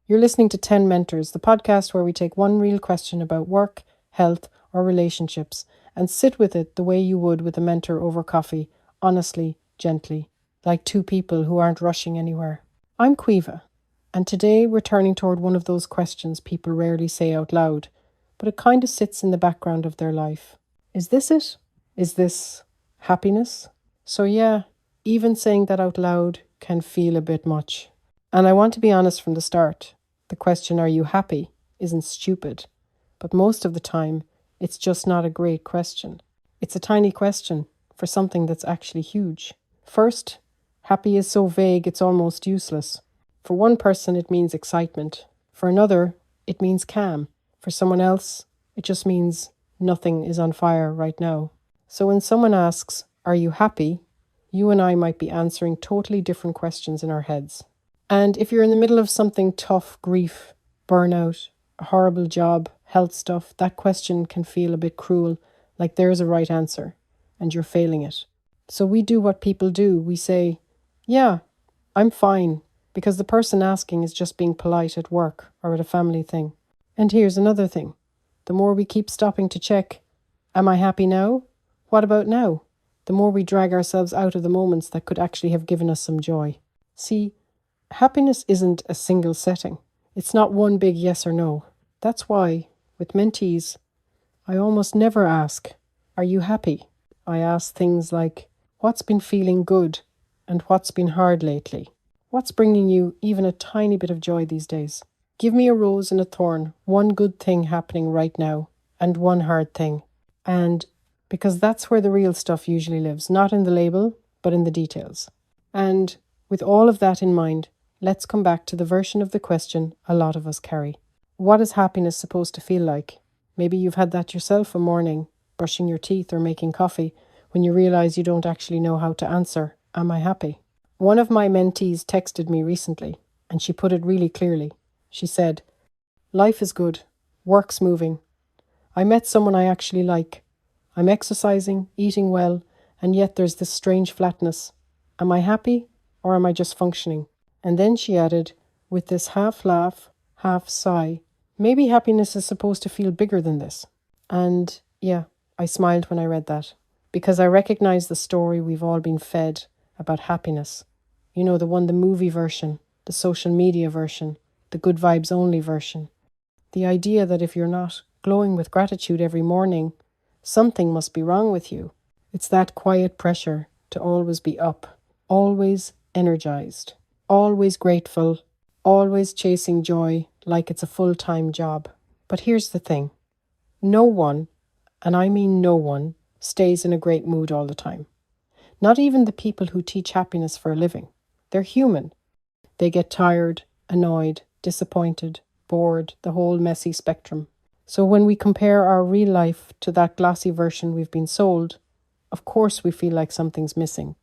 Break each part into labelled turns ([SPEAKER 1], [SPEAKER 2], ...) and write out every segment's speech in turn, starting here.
[SPEAKER 1] You're listening to 10 Mentors, the podcast where we take one real question about work, health, or relationships and sit with it the way you would with a mentor over coffee, honestly, gently, like two people who aren't rushing anywhere. I'm Caoimhe, and today we're turning toward one of those questions people rarely say out loud, but it kind of sits in the background of their life. Is this it? Is this happiness? So yeah, even saying that out loud can feel a bit much. And I want to be honest from the start. The question, are you happy, isn't stupid. But most of the time, it's just not a great question. It's a tiny question for something that's actually huge. First, happy is so vague it's almost useless. For one person, it means excitement. For another, it means calm. For someone else, it just means nothing is on fire right now. So when someone asks, are you happy? You and I might be answering totally different questions in our heads. And if you're in the middle of something tough, grief, burnout, a horrible job, health stuff, that question can feel a bit cruel, like there's a right answer, and you're failing it. So we do what people do. We say, yeah, I'm fine, because the person asking is just being polite at work or at a family thing. And here's another thing. The more we keep stopping to check, am I happy now? What about now? The more we drag ourselves out of the moments that could actually have given us some joy. See, happiness isn't a single setting. It's not one big yes or no. That's why, with mentees, I almost never ask, are you happy? I ask things like, what's been feeling good and what's been hard lately? What's bringing you even a tiny bit of joy these days? Give me a rose and a thorn, one good thing happening right now, and one hard thing. And because that's where the real stuff usually lives, not in the label, but in the details. And with all of that in mind, let's come back to the version of the question a lot of us carry. What is happiness supposed to feel like? Maybe you've had that yourself a morning, brushing your teeth or making coffee, when you realize you don't actually know how to answer, am I happy? One of my mentees texted me recently, and she put it really clearly. She said, life is good, work's moving. I met someone I actually like. I'm exercising, eating well, and yet there's this strange flatness. Am I happy, or am I just functioning? And then she added, with this half laugh, half sigh, maybe happiness is supposed to feel bigger than this. And yeah, I smiled when I read that, because I recognize the story we've all been fed about happiness. You know, the movie version, the social media version, the good vibes only version. The idea that if you're not glowing with gratitude every morning, something must be wrong with you. It's that quiet pressure to always be up, always energized, always grateful, always chasing joy like it's a full-time job. But here's the thing. No one, and I mean no one, stays in a great mood all the time. Not even the people who teach happiness for a living. They're human. They get tired, annoyed, disappointed, bored, the whole messy spectrum. So when we compare our real life to that glossy version we've been sold, of course we feel like something's missing.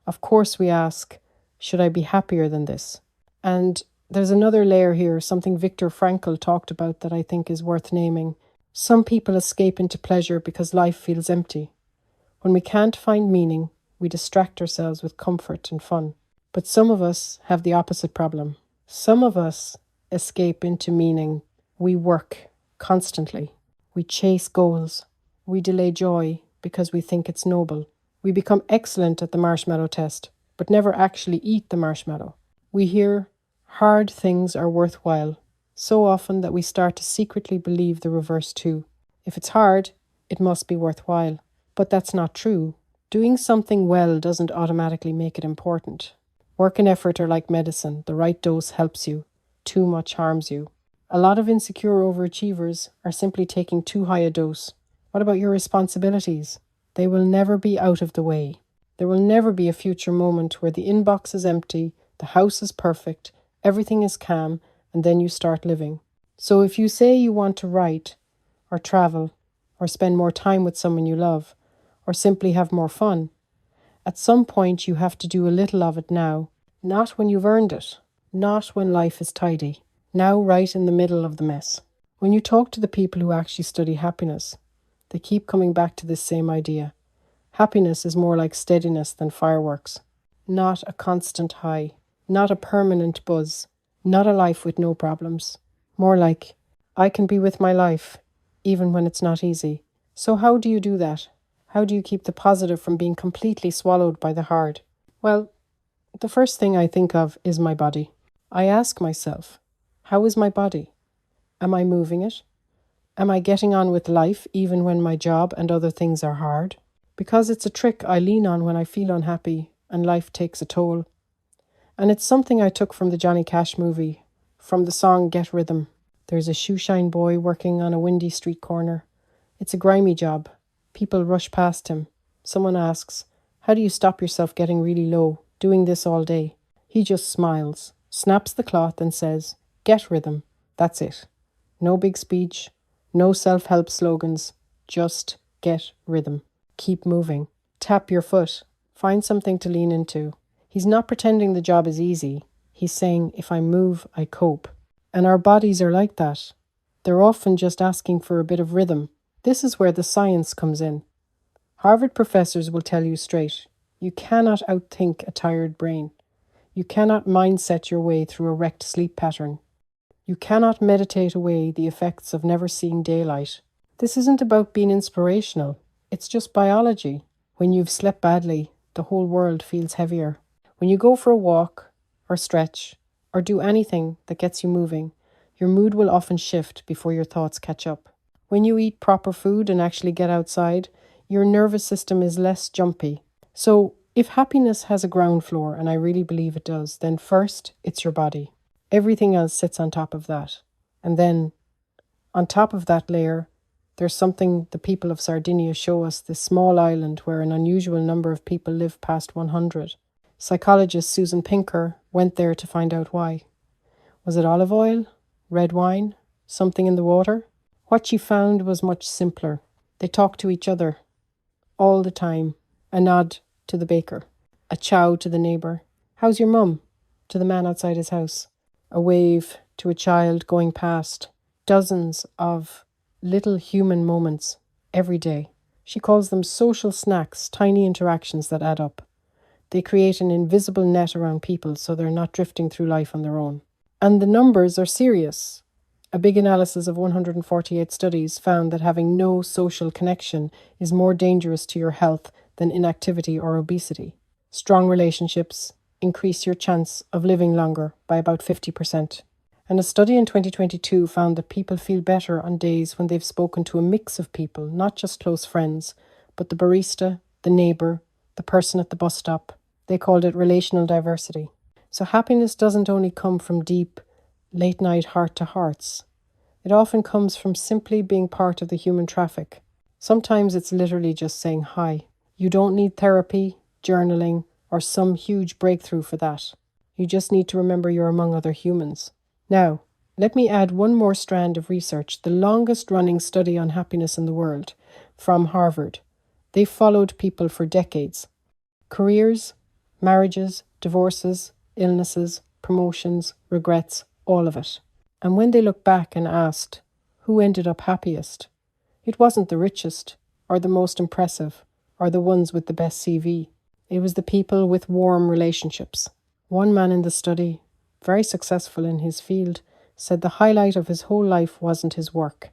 [SPEAKER 1] Of course we ask, should I be happier than this? And there's another layer here, something Viktor Frankl talked about that I think is worth naming. Some people escape into pleasure because life feels empty. When we can't find meaning, we distract ourselves with comfort and fun. But some of us have the opposite problem. Some of us escape into meaning. We work constantly. We chase goals. We delay joy because we think it's noble. We become excellent at the marshmallow test, but never actually eat the marshmallow. We hear hard things are worthwhile so often that we start to secretly believe the reverse too. If it's hard, it must be worthwhile. But that's not true. Doing something well doesn't automatically make it important. Work and effort are like medicine. The right dose helps you. Too much harms you. A lot of insecure overachievers are simply taking too high a dose. What about your responsibilities? They will never be out of the way. There will never be a future moment where the inbox is empty, the house is perfect, everything is calm, and then you start living. So if you say you want to write, or travel, or spend more time with someone you love, or simply have more fun, at some point you have to do a little of it now, not when you've earned it, not when life is tidy. Now right in the middle of the mess. When you talk to the people who actually study happiness, they keep coming back to this same idea. Happiness is more like steadiness than fireworks. Not a constant high, not a permanent buzz, Not a life with no problems. More like, I can be with my life, even when it's not easy. So how do you do that? How do you keep the positive from being completely swallowed by the hard? Well, the first thing I think of is my body. I ask myself, how is my body? Am I moving it? Am I getting on with life even when my job and other things are hard? Because it's a trick I lean on when I feel unhappy and life takes a toll. And it's something I took from the Johnny Cash movie, from the song Get Rhythm. There's a shoeshine boy working on a windy street corner. It's a grimy job. People rush past him. Someone asks, how do you stop yourself getting really low, doing this all day? He just smiles, snaps the cloth and says, get rhythm. That's it. No big speech, no self-help slogans, just get rhythm. Keep moving. Tap your foot. Find something to lean into. He's not pretending the job is easy. He's saying, if I move, I cope. And our bodies are like that. They're often just asking for a bit of rhythm. This is where the science comes in. Harvard professors will tell you straight, you cannot outthink a tired brain. You cannot mindset your way through a wrecked sleep pattern. You cannot meditate away the effects of never seeing daylight. This isn't about being inspirational. It's just biology. When you've slept badly, the whole world feels heavier. When you go for a walk, or stretch, or do anything that gets you moving, your mood will often shift before your thoughts catch up. When you eat proper food and actually get outside, your nervous system is less jumpy. So if happiness has a ground floor, and I really believe it does, then first, it's your body. Everything else sits on top of that. And then, on top of that layer, there's something the people of Sardinia show us, this small island where an unusual number of people live past 100. Psychologist Susan Pinker went there to find out why. Was it olive oil? Red wine? Something in the water? What she found was much simpler. They talked to each other all the time. A nod to the baker. A ciao to the neighbour. How's your mum? To the man outside his house. A wave to a child going past. Dozens of little human moments every day. She calls them social snacks, tiny interactions that add up. They create an invisible net around people so they're not drifting through life on their own. And the numbers are serious. A big analysis of 148 studies found that having no social connection is more dangerous to your health than inactivity or obesity. Strong relationships increase your chance of living longer by about 50%. And a study in 2022 found that people feel better on days when they've spoken to a mix of people, not just close friends, but the barista, the neighbour, the person at the bus stop. They called it relational diversity. So happiness doesn't only come from deep, late-night heart-to-hearts. It often comes from simply being part of the human traffic. Sometimes it's literally just saying hi. You don't need therapy, journaling, or some huge breakthrough for that. You just need to remember you're among other humans. Now, let me add one more strand of research, the longest-running study on happiness in the world, from Harvard. They followed people for decades. Careers, marriages, divorces, illnesses, promotions, regrets, all of it. And when they looked back and asked, who ended up happiest? It wasn't the richest, or the most impressive, or the ones with the best CV. It was the people with warm relationships. One man in the study, very successful in his field, said the highlight of his whole life wasn't his work.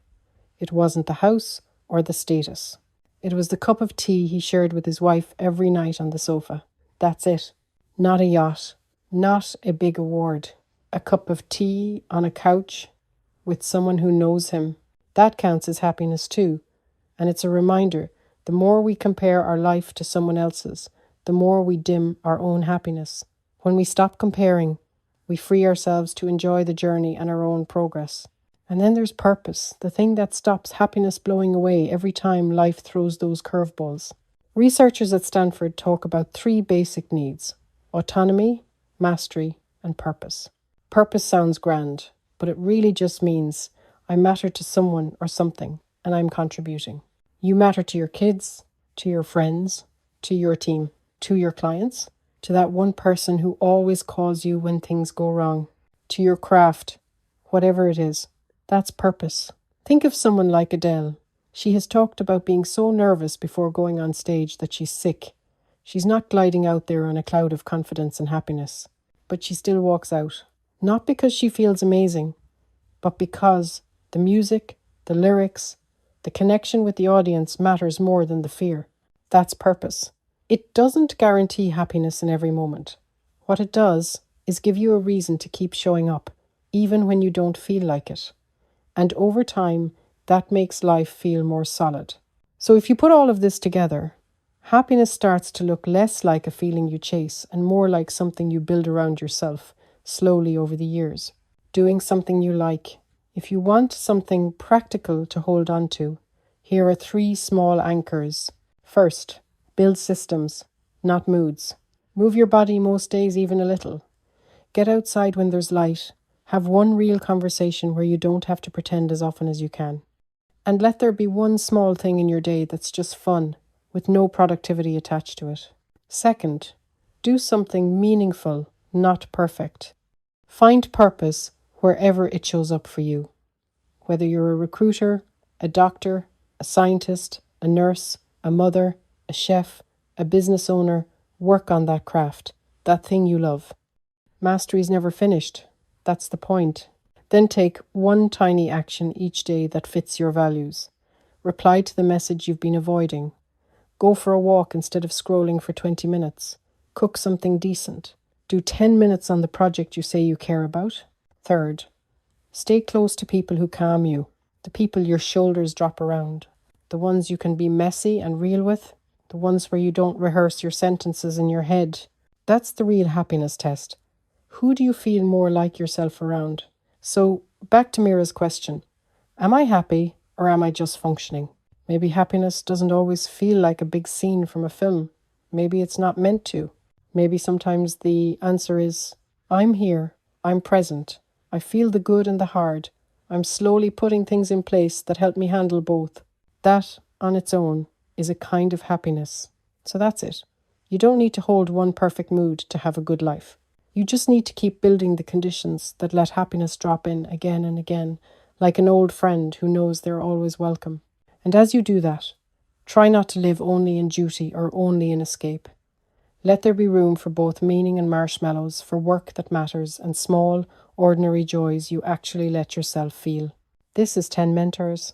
[SPEAKER 1] It wasn't the house or the status. It was the cup of tea he shared with his wife every night on the sofa. That's it. Not a yacht, not a big award. A cup of tea on a couch with someone who knows him. That counts as happiness too. And it's a reminder, the more we compare our life to someone else's, the more we dim our own happiness. When we stop comparing, we free ourselves to enjoy the journey and our own progress. And then there's purpose, the thing that stops happiness blowing away every time life throws those curveballs. Researchers at Stanford talk about 3 basic needs: autonomy, mastery, and purpose. Purpose sounds grand, but it really just means I matter to someone or something, and I'm contributing. You matter to your kids, to your friends, to your team, to your clients, to that one person who always calls you when things go wrong, to your craft, whatever it is. That's purpose. Think of someone like Adele. She has talked about being so nervous before going on stage that she's sick. She's not gliding out there on a cloud of confidence and happiness, but she still walks out. Not because she feels amazing, but because the music, the lyrics, the connection with the audience matters more than the fear. That's purpose. It doesn't guarantee happiness in every moment. What it does is give you a reason to keep showing up, even when you don't feel like it. And over time, that makes life feel more solid. So if you put all of this together, happiness starts to look less like a feeling you chase and more like something you build around yourself, slowly over the years. Doing something you like. If you want something practical to hold on to, here are 3 small anchors. First, build systems, not moods. Move your body most days even a little. Get outside when there's light. Have one real conversation where you don't have to pretend as often as you can. And let there be one small thing in your day that's just fun, with no productivity attached to it. Second, do something meaningful, not perfect. Find purpose wherever it shows up for you. Whether you're a recruiter, a doctor, a scientist, a nurse, a mother, a chef, a business owner, work on that craft, that thing you love. Mastery's never finished. That's the point. Then take one tiny action each day that fits your values. Reply to the message you've been avoiding. Go for a walk instead of scrolling for 20 minutes. Cook something decent. Do 10 minutes on the project you say you care about. Third, stay close to people who calm you, the people your shoulders drop around, the ones you can be messy and real with, the ones where you don't rehearse your sentences in your head. That's the real happiness test. Who do you feel more like yourself around? So, back to Mira's question. Am I happy or am I just functioning? Maybe happiness doesn't always feel like a big scene from a film. Maybe it's not meant to. Maybe sometimes the answer is, I'm here, I'm present, I feel the good and the hard, I'm slowly putting things in place that help me handle both. That, on its own, is a kind of happiness. So that's it. You don't need to hold one perfect mood to have a good life. You just need to keep building the conditions that let happiness drop in again and again, like an old friend who knows they're always welcome. And as you do that, try not to live only in duty or only in escape. Let there be room for both meaning and marshmallows, for work that matters and small, ordinary joys you actually let yourself feel. This is 10 Mentors.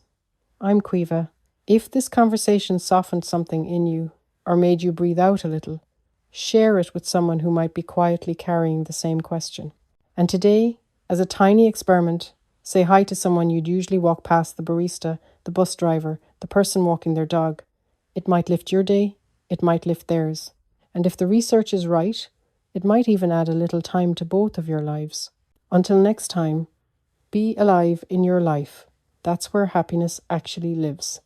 [SPEAKER 1] I'm Caoimhe. If this conversation softened something in you or made you breathe out a little, share it with someone who might be quietly carrying the same question. And today, as a tiny experiment, say hi to someone you'd usually walk past: the barista, the bus driver, the person walking their dog. It might lift your day, it might lift theirs. And if the research is right, it might even add a little time to both of your lives. Until next time, be alive in your life. That's where happiness actually lives.